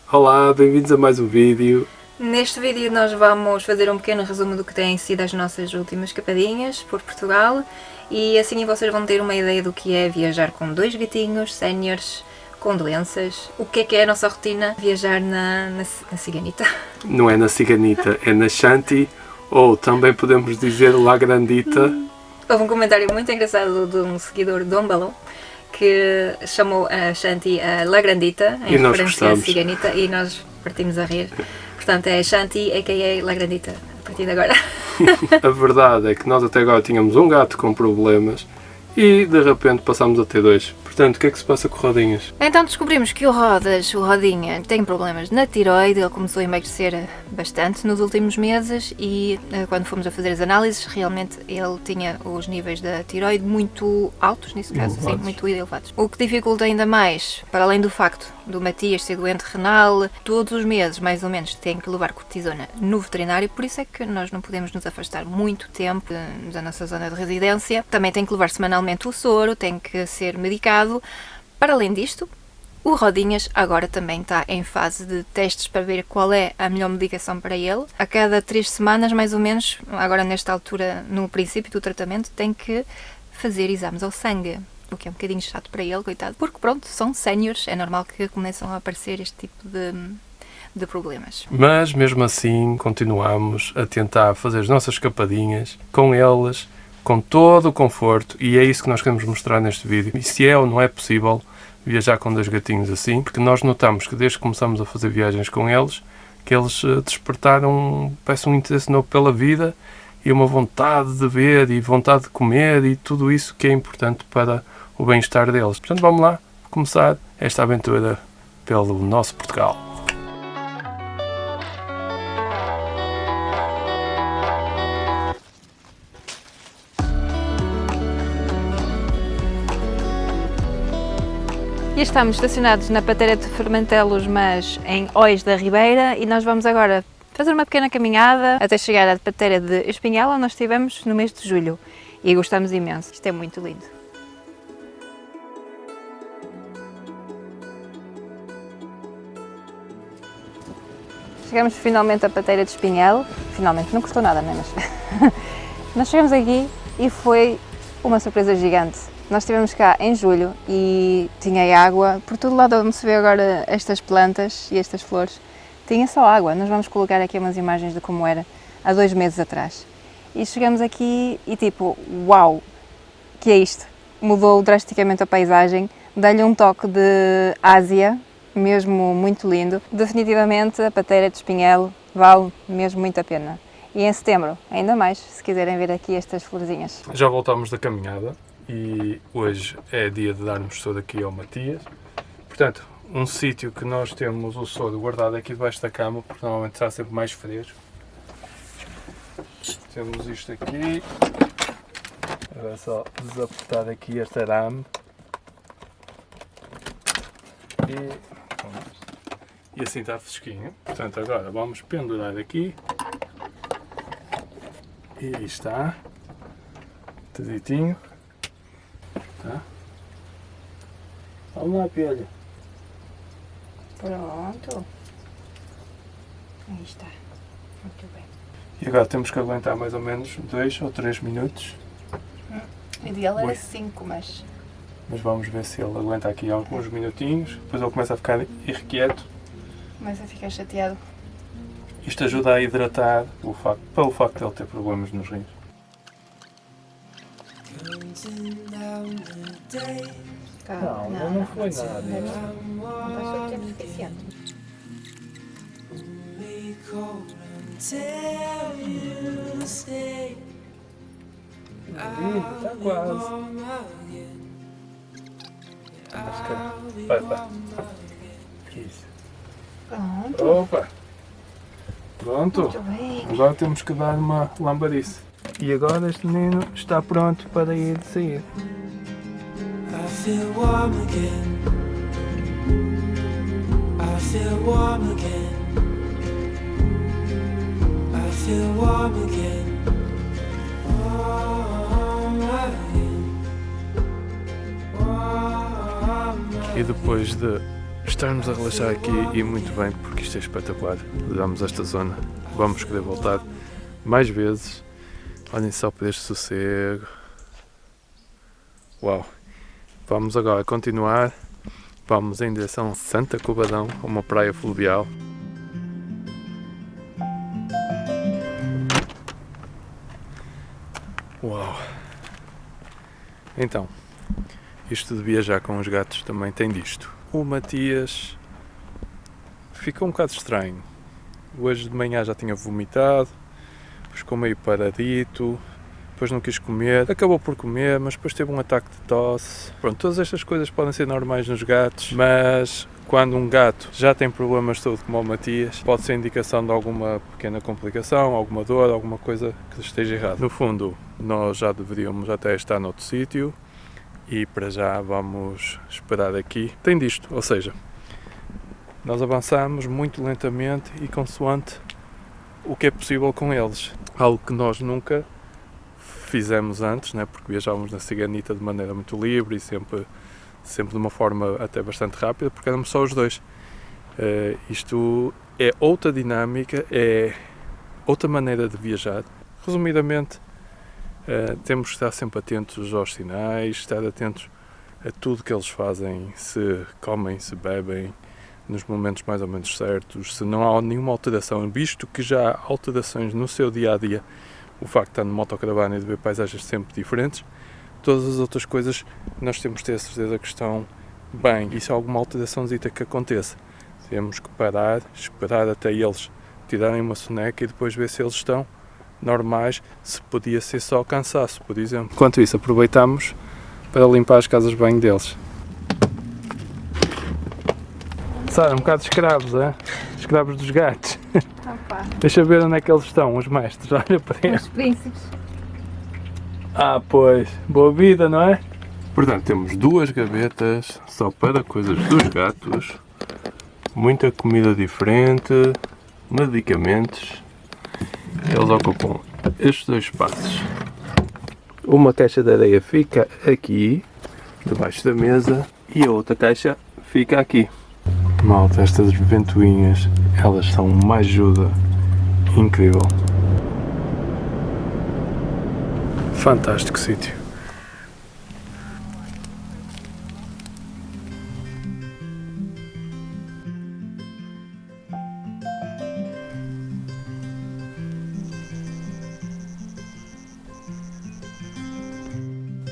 Olá, bem-vindos a mais um vídeo. Neste vídeo nós vamos fazer um pequeno resumo do que têm sido as nossas últimas escapadinhas por Portugal e assim vocês vão ter uma ideia do que é viajar com dois gatinhos séniores com doenças. O que é a nossa rotina viajar na Ciganita? Não é na Ciganita, é na Shanti, ou também podemos dizer La Grandita. Houve um comentário muito engraçado de um seguidor de Dom Balão que chamou a Shanti a La Grandita, em referência à Ciganita, e nós partimos a rir. Portanto, é Shanti, a.k.a. La Grandita, a partir de agora. A verdade é que nós até agora tínhamos um gato com problemas e de repente passámos a ter dois. Portanto, o que é que se passa com o Rodinhas? Então descobrimos que o Rodinha, tem problemas na tiroide. Ele começou a emagrecer bastante nos últimos meses e quando fomos a fazer as análises, realmente ele tinha os níveis da tiroide muito altos, nesse caso, sim, muito elevados. O que dificulta ainda mais, para além do facto do Matias ser doente renal, todos os meses, mais ou menos, tem que levar cortisona no veterinário, por isso é que nós não podemos nos afastar muito tempo da nossa zona de residência. Também tem que levar semanalmente o soro, tem que ser medicado. Para além disto, o Rodinhas agora também está em fase de testes para ver qual é a melhor medicação para ele. A cada 3 semanas, mais ou menos, agora nesta altura, no princípio do tratamento, tem que fazer exames ao sangue. O que é um bocadinho chato para ele, coitado, porque pronto, são séniores, é normal que começam a aparecer este tipo de problemas. Mas mesmo assim continuamos a tentar fazer as nossas escapadinhas com eles, com todo o conforto, e é isso que nós queremos mostrar neste vídeo. E se é ou não é possível viajar com dois gatinhos assim, porque nós notamos que desde que começamos a fazer viagens com eles, que eles despertaram, parece um interesse novo pela vida e uma vontade de ver e vontade de comer e tudo isso que é importante para o bem-estar deles. Portanto, vamos lá começar esta aventura pelo nosso Portugal. E estamos estacionados na Patera de Fermentelos, mas em Ois da Ribeira, e nós vamos agora fazer uma pequena caminhada até chegar à Patera de Espinhal, onde nós estivemos no mês de julho, e gostamos imenso. Isto é muito lindo. Chegamos finalmente à Patera de Espinhal. Finalmente, não custou nada, não é? Mas nós chegamos aqui e foi uma surpresa gigante. Nós estivemos cá em julho e tinha água por todo lado onde se vê agora estas plantas e estas flores. Tinha só água. Nós vamos colocar aqui umas imagens de como era há 2 meses atrás. E chegamos aqui e tipo, uau, que é isto? Mudou drasticamente a paisagem, dá-lhe um toque de Ásia, mesmo muito lindo. Definitivamente a Patera de Espinhel vale mesmo muito a pena. E em setembro, ainda mais, se quiserem ver aqui estas florzinhas. Já voltámos da caminhada e hoje é dia de darmos soro aqui ao Matias. Portanto, um sítio que nós temos o soro guardado aqui debaixo da cama, porque normalmente está sempre mais fresco. Temos isto aqui. Agora é só desapertar aqui este arame. E assim está fresquinho. Portanto, agora vamos pendurar aqui. E aí está. Direitinho. Tá? Vamos lá, piolho. Pronto. Aí está. Muito bem. E agora temos que aguentar mais ou menos 2 ou 3 minutos. O ideal era 5, mas vamos ver se ele aguenta aqui alguns minutinhos. Depois ele começa a ficar irrequieto. começa a ficar chateado. Isto ajuda a hidratar pelo facto de ele ter problemas nos rins. Não foi nada. Não passou o tempo suficiente. Está quase. Vai. Isso. Pronto. Opa! Pronto. Muito bem. Agora temos que dar uma lambarice. E agora este menino está pronto para ir sair. I feel warm again. I feel warm again. I feel warm again. Warm again. Warm again. E depois de estarmos a relaxar aqui e muito bem, porque isto é espetacular. Adoramos esta zona, vamos querer voltar mais vezes. Olhem só para este sossego. Uau! Vamos agora continuar. Vamos em direção a Santa Covadão, uma praia fluvial. Uau! Então, isto de viajar com os gatos também tem disto. O Matias ficou um bocado estranho. Hoje de manhã já tinha vomitado, ficou meio paradito, depois não quis comer, acabou por comer, mas depois teve um ataque de tosse. Pronto, todas estas coisas podem ser normais nos gatos, mas quando um gato já tem problemas de saúde como o Matias, pode ser indicação de alguma pequena complicação, alguma dor, alguma coisa que esteja errada. No fundo, nós já deveríamos até estar noutro sítio e para já vamos esperar aqui. Tem disto, ou seja, nós avançamos muito lentamente e consoante o que é possível com eles. Algo que nós nunca fizemos antes, né? Porque viajávamos na Ciganita de maneira muito livre e sempre de uma forma até bastante rápida, porque éramos só os dois. Isto é outra dinâmica, é outra maneira de viajar. Resumidamente, temos que estar sempre atentos aos sinais, estar atentos a tudo que eles fazem, se comem, se bebem, nos momentos mais ou menos certos, se não há nenhuma alteração, visto que já há alterações no seu dia-a-dia, o facto de estar numa autocaravana e de ver paisagens sempre diferentes, todas as outras coisas nós temos de ter a certeza que estão bem. E se há alguma alteraçãozita que aconteça, temos que parar, esperar até eles tirarem uma soneca e depois ver se eles estão normais, se podia ser só cansaço, por exemplo. Enquanto isso, aproveitamos para limpar as casas de banho deles. Sara, um bocado escravos, é? Escravos dos gatos. Opa. Deixa ver onde é que eles estão, os mestres, olha para eles. Os príncipes. Ah, pois, boa vida, não é? Portanto, temos 2 gavetas só para coisas dos gatos, muita comida diferente, medicamentos. Eles ocupam estes 2 espaços. Uma caixa de areia fica aqui, debaixo da mesa, e a outra caixa fica aqui. Malta, estas ventoinhas, elas são uma ajuda incrível. Fantástico sítio.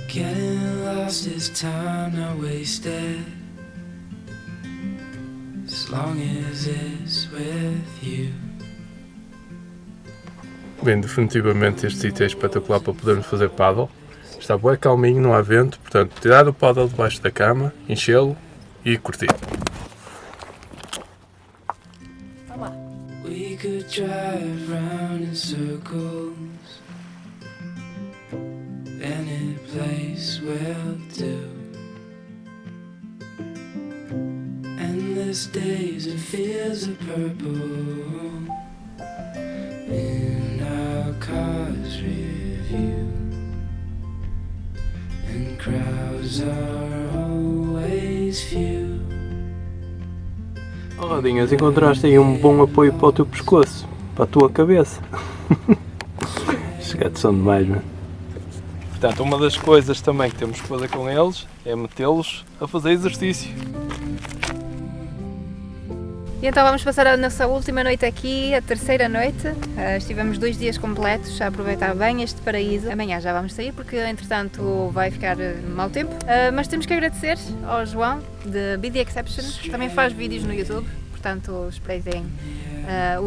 Getting lost is time not wasted, as long as it's with you. Bem, definitivamente este sítio é espetacular para podermos fazer paddle. Está bem calminho, não há vento, portanto tirar o paddle debaixo da cama, enchê-lo e curtir. We could drive round in circles, any place will do. Endless days and fields of purple, in our cars review, and crowds are always few. Oh, Rodinhas, encontraste aí um bom apoio para o teu pescoço, para a tua cabeça. Estes gatos são demais, não é? Portanto, uma das coisas também que temos que fazer com eles é metê-los a fazer exercício. E então vamos passar a nossa última noite aqui, a terceira noite. Estivemos 2 dias completos a aproveitar bem este paraíso. Amanhã já vamos sair porque entretanto vai ficar mau tempo. Mas temos que agradecer ao João de Be The Exception, que também faz vídeos no YouTube, portanto espreitem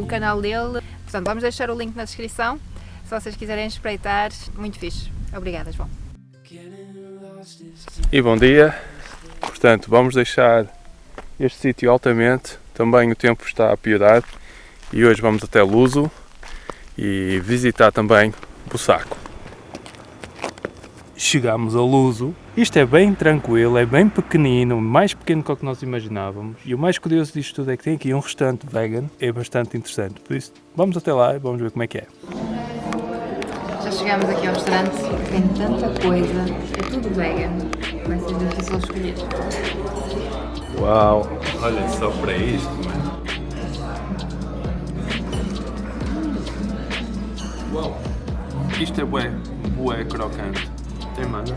o canal dele. Portanto, vamos deixar o link na descrição, se vocês quiserem espreitar, muito fixe. Obrigada, João. E bom dia, portanto vamos deixar este sítio altamente, também o tempo está a piorar e hoje vamos até Luso e visitar também Bussaco. Chegamos a Luso, isto é bem tranquilo, é bem pequenino, mais pequeno que o que nós imaginávamos e o mais curioso disto tudo é que tem aqui um restaurante vegan, é bastante interessante, por isso vamos até lá e vamos ver como é que é. Já chegámos aqui ao restaurante, tem tanta coisa, é tudo vegan, vai ser difícil escolher. Uau, olhem só para isto, mano. Uau, isto é bué crocante. Tem mana?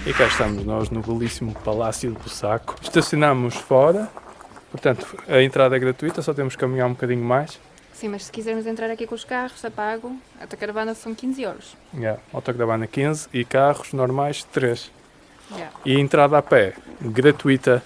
E cá estamos nós no belíssimo Palácio do Bussaco. Estacionámos fora, portanto a entrada é gratuita, só temos que caminhar um bocadinho mais. Sim, mas se quisermos entrar aqui com os carros, a pago, a caravana são 15 euros. Autocaravana 15 e carros normais 3. Yeah. E a entrada a pé, gratuita.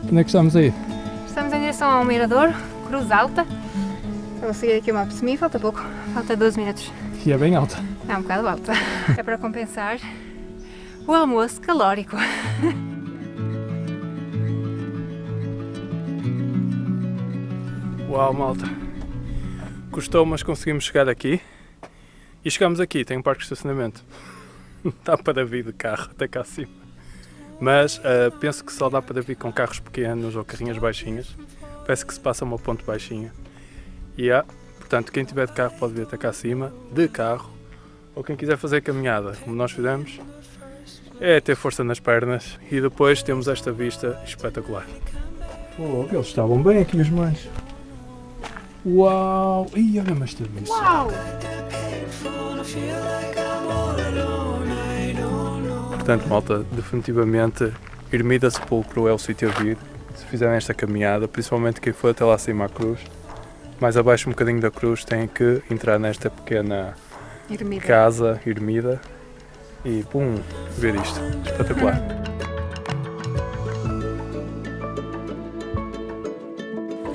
Onde é que estamos aí? Estamos em direção ao mirador, Cruz Alta. Eu vou seguir aqui o mapa de mim, falta pouco, falta 12 minutos. E é bem alta. É um bocado alta. É para compensar o almoço calórico. Uau, malta. Custou, mas conseguimos chegar aqui. E chegamos aqui, tem um parque de estacionamento. Dá para vir de carro até cá acima. Mas penso que só dá para vir com carros pequenos ou carrinhas baixinhas. Parece que se passa uma ponte baixinha. E portanto, quem tiver de carro pode vir até cá acima, de carro. Ou quem quiser fazer caminhada, como nós fizemos, é ter força nas pernas. E depois temos esta vista espetacular. Oh, eles estavam bem aqui os mães. Uau! Ih, olha-me esta vista. Uau! Portanto, malta, definitivamente Ermida Sepulcro é o sítio a vir. Se fizerem esta caminhada, principalmente quem for até lá acima à cruz, mais abaixo um bocadinho da cruz, tem que entrar nesta pequena casa, ermida, e pum, ver isto. Espetacular.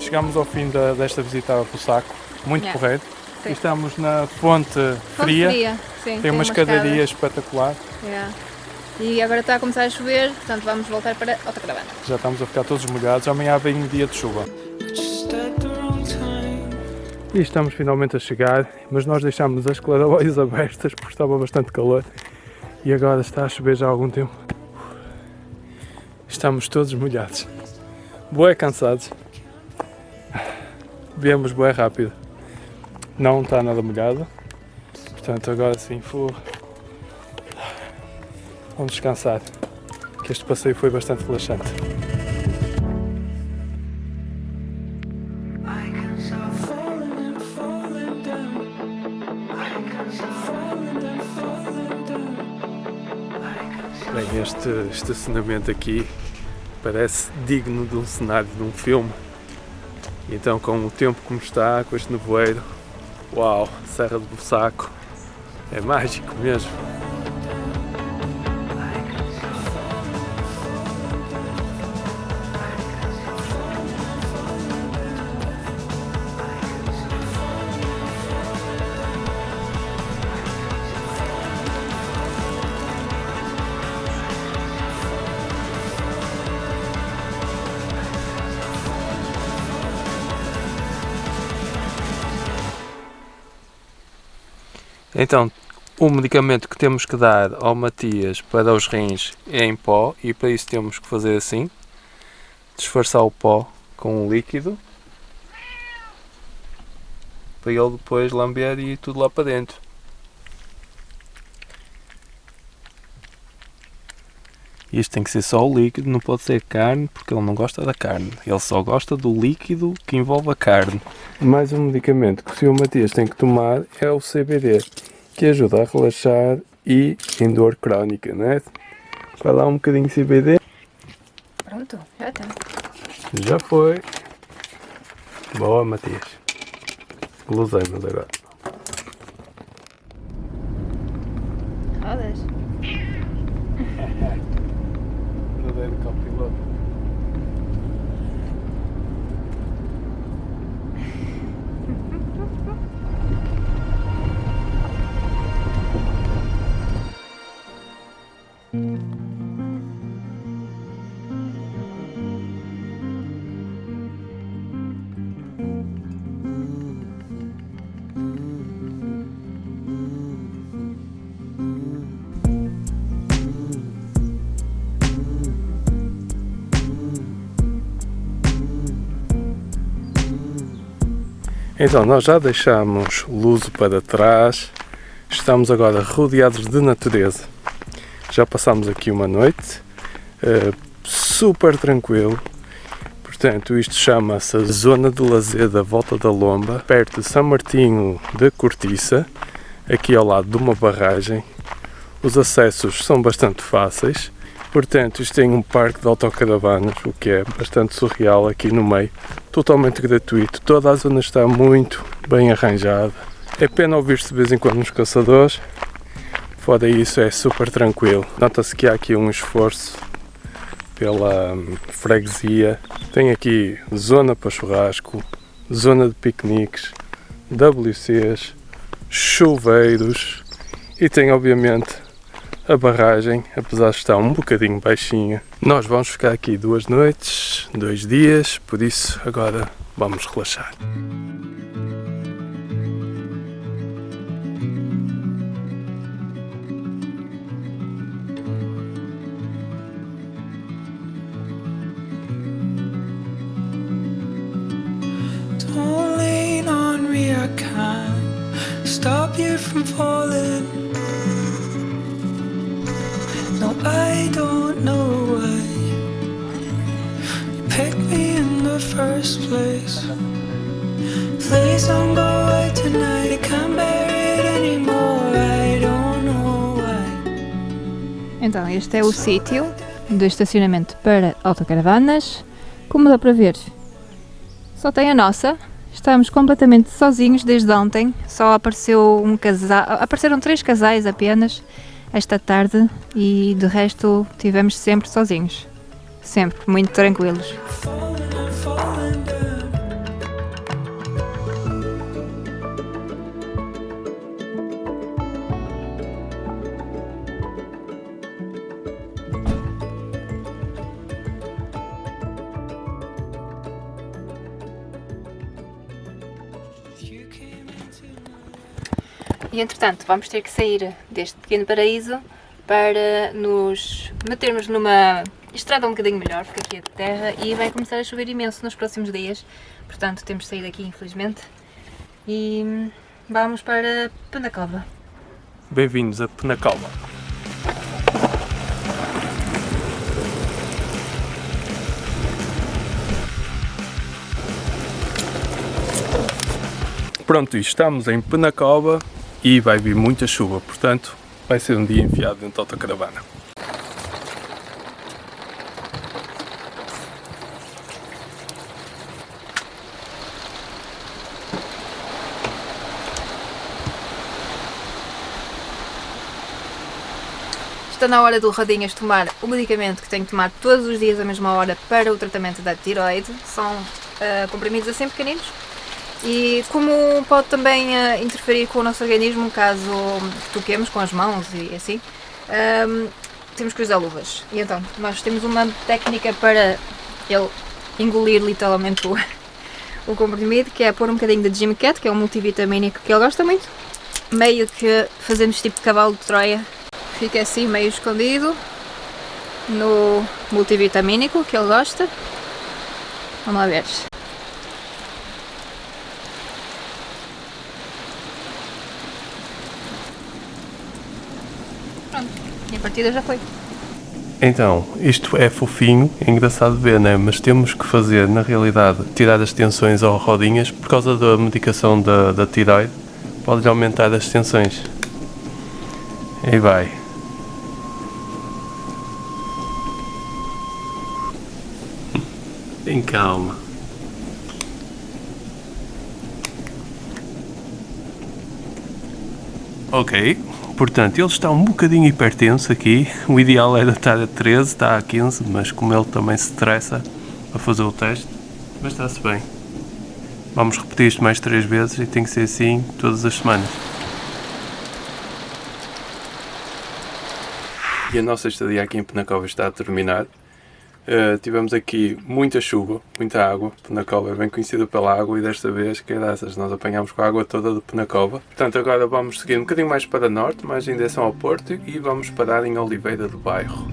Chegámos ao fim desta visita ao Bussaco, muito porreiro. Sim. Estamos na Fonte Fria. Sim, Tem uma escadaria espetacular. Yeah. E agora está a começar a chover, portanto vamos voltar para a autocaravana. Já estamos a ficar todos molhados. Amanhã vem um dia de chuva. E estamos finalmente a chegar, mas nós deixámos as claraboias abertas porque estava bastante calor. E agora está a chover já há algum tempo. Estamos todos molhados. Bué cansados. Viemos bué rápido. Não está nada molhado. Portanto, agora sim, vamos descansar, que este passeio foi bastante relaxante. Bem, este estacionamento aqui parece digno de um cenário de um filme. Então, com o tempo como está, com este nevoeiro, uau, Serra do Bussaco, é mágico mesmo. Então, o medicamento que temos que dar ao Matias para os rins é em pó e para isso temos que fazer assim, disfarçar o pó com um líquido para ele depois lamber e ir tudo lá para dentro. Isto tem que ser só o líquido, não pode ser carne, porque ele não gosta da carne. Ele só gosta do líquido que envolve a carne. Mais um medicamento que o Sr. Matias tem que tomar é o CBD, que ajuda a relaxar e em dor crónica, não é? Vai lá um bocadinho de CBD. Pronto, já está. Já foi. Boa, Matias. Guloseimas agora. Rodas. Verdadeiro copiloto. Então, nós já deixamos Luso para trás, estamos agora rodeados de natureza. Já passámos aqui uma noite, super tranquilo. Portanto, isto chama-se a Zona de Lazer da Volta da Lomba, perto de São Martinho da Cortiça, aqui ao lado de uma barragem. Os acessos são bastante fáceis. Portanto, isto tem um parque de autocaravanas, o que é bastante surreal aqui no meio, totalmente gratuito. Toda a zona está muito bem arranjada. É pena ouvir-se de vez em quando nos caçadores, fora isso é super tranquilo. Nota-se que há aqui um esforço pela freguesia. Tem aqui zona para churrasco, zona de piqueniques, WCs, chuveiros e tem obviamente a barragem, apesar de estar um bocadinho baixinha. Nós vamos ficar aqui 2 noites, 2 dias, por isso agora vamos relaxar. Don't lean on me, I can't stop you from falling. No, I don't know why you picked me in the first place. Please don't go away tonight, I can't bear it anymore. I don't know why. Então, este é o sítio de estacionamento para autocaravanas. Como dá para ver, só tem a nossa. Estamos completamente sozinhos desde ontem. Só apareceu um casal, apareceram 3 casais apenas esta tarde e de resto tivemos sempre sozinhos. Sempre, muito tranquilos. Falling, I'm falling down. You came into my E entretanto, vamos ter que sair deste pequeno paraíso para nos metermos numa estrada um bocadinho melhor, porque aqui é de terra e vai começar a chover imenso nos próximos dias. Portanto, temos de sair daqui, infelizmente. E vamos para Penacova. Bem-vindos a Penacova. Pronto, estamos em Penacova e vai vir muita chuva, portanto vai ser um dia enfiado dentro da autocaravana. Está na hora do Rodinhas tomar o medicamento que tem que tomar todos os dias à mesma hora para o tratamento da tiroide. São comprimidos assim pequeninos. E como pode também interferir com o nosso organismo caso toquemos com as mãos e assim, temos que usar luvas. E então, nós temos uma técnica para ele engolir literalmente o comprimido, que é pôr um bocadinho de Jim Cat, que é um multivitamínico que ele gosta muito. Meio que fazemos tipo cavalo de Troia, fica assim meio escondido no multivitamínico que ele gosta. Vamos lá ver. Pronto, e a partida já foi. Então, isto é fofinho, é engraçado ver, né? Mas temos que fazer, na realidade, tirar as tensões ou rodinhas por causa da medicação da tiroide. Pode aumentar as tensões. Aí vai. Tem calma. Ok. Portanto, ele está um bocadinho hipertenso aqui. O ideal era estar a 13, está a 15, mas como ele também se estressa a fazer o teste, mas está-se bem. Vamos repetir isto mais 3 vezes e tem que ser assim todas as semanas. E a nossa estadia aqui em Penacova está a terminar. Tivemos aqui muita chuva, muita água. Penacova é bem conhecida pela água e desta vez, que graças, nós apanhámos com a água toda de Penacova. Portanto, agora vamos seguir um bocadinho mais para norte, mais em direção ao Porto, e vamos parar em Oliveira do Bairro.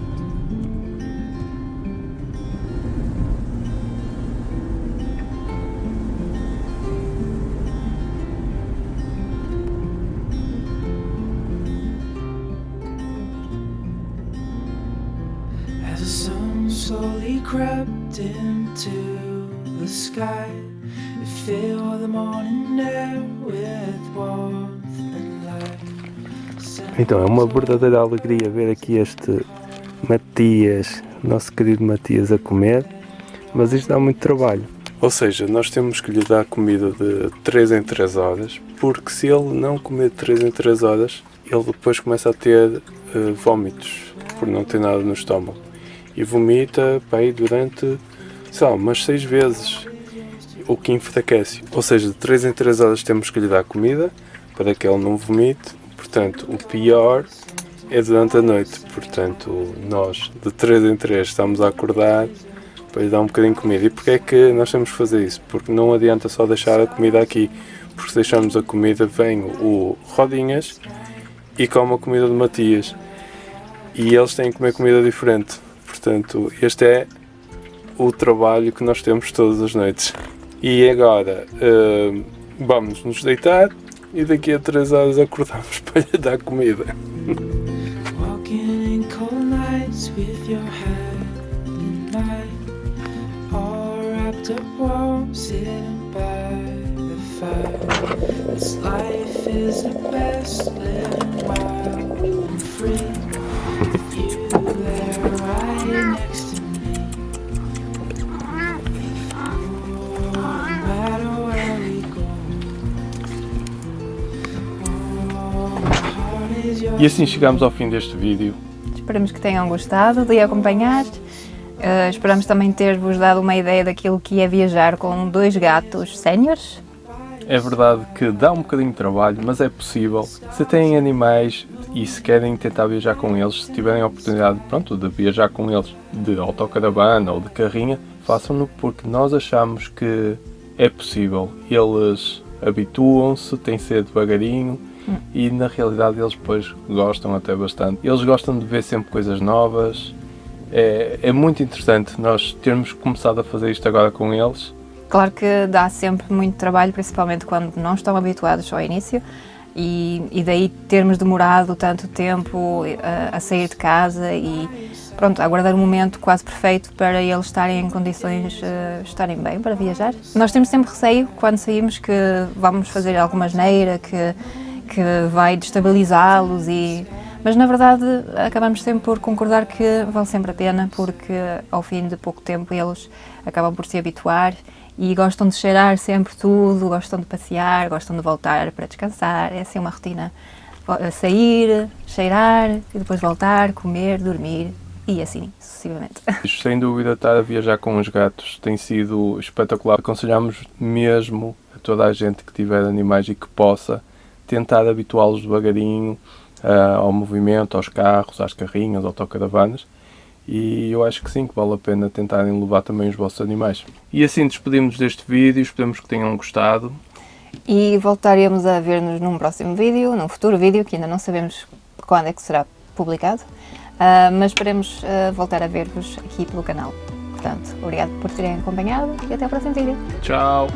As the sun slowly crept into the sky, it filled the morning air with warmth and light. Então, é uma verdadeira alegria ver aqui este Matias, nosso querido Matias, a comer, mas isto dá muito trabalho. Ou seja, nós temos que lhe dar comida de 3 em 3 horas, porque se ele não comer de 3 em 3 horas, ele depois começa a ter vómitos, por não ter nada no estômago. E vomita aí durante, sei lá, umas 6 vezes, o que enfraquece. Ou seja, de 3 em 3 horas temos que lhe dar comida, para que ele não vomite. Portanto, o pior é durante a noite. Portanto, nós, de 3 em 3, estamos a acordar para lhe dar um bocadinho de comida. E porquê é que nós temos que fazer isso? Porque não adianta só deixar a comida aqui. Porque se deixarmos a comida, vem o Rodinhas e come a comida de Matias. E eles têm que comer comida diferente. Portanto, este é o trabalho que nós temos todas as noites. E agora vamos nos deitar e daqui a 3 horas acordamos para lhe dar comida. Walking in cold nights with your head in mine, all wrapped up warm, sitting by the fire. This life is the best, living wild and free. You there right next to me. Oh, no matter where we go. Oh, my heart is yours. E assim chegamos ao fim deste vídeo. Esperamos que tenham gostado de acompanhar. Esperamos também ter-vos dado uma ideia daquilo que é viajar com 2 gatos séniores. É verdade que dá um bocadinho de trabalho, mas é possível. Se têm animais e se querem tentar viajar com eles, se tiverem a oportunidade, de viajar com eles de autocaravana ou de carrinha, façam-no, porque nós achamos que é possível. Eles habituam-se, têm que ser devagarinho e na realidade eles depois gostam até bastante. Eles gostam de ver sempre coisas novas. É muito interessante nós termos começado a fazer isto agora com eles. Claro que dá sempre muito trabalho, principalmente quando não estão habituados ao início, e daí termos demorado tanto tempo a sair de casa e pronto, a aguardar um momento quase perfeito para eles estarem em condições, estarem bem para viajar. Nós temos sempre receio quando saímos que vamos fazer alguma asneira, que vai destabilizá-los, mas na verdade acabamos sempre por concordar que vale sempre a pena, porque ao fim de pouco tempo eles acabam por se habituar e gostam de cheirar sempre tudo, gostam de passear, gostam de voltar para descansar. É assim uma rotina: sair, cheirar e depois voltar, comer, dormir e assim sucessivamente. Sem dúvida, estar a viajar com os gatos tem sido espetacular. Aconselhamos mesmo a toda a gente que tiver animais e que possa tentar habituá-los devagarinho ao movimento, aos carros, às carrinhas, autocaravanas. E eu acho que sim, que vale a pena tentarem levar também os vossos animais. E assim despedimos deste vídeo, esperamos que tenham gostado. E voltaremos a ver-nos num próximo vídeo, num futuro vídeo, que ainda não sabemos quando é que será publicado, mas esperemos voltar a ver-vos aqui pelo canal. Portanto, obrigado por terem acompanhado e até ao próximo vídeo. Tchau!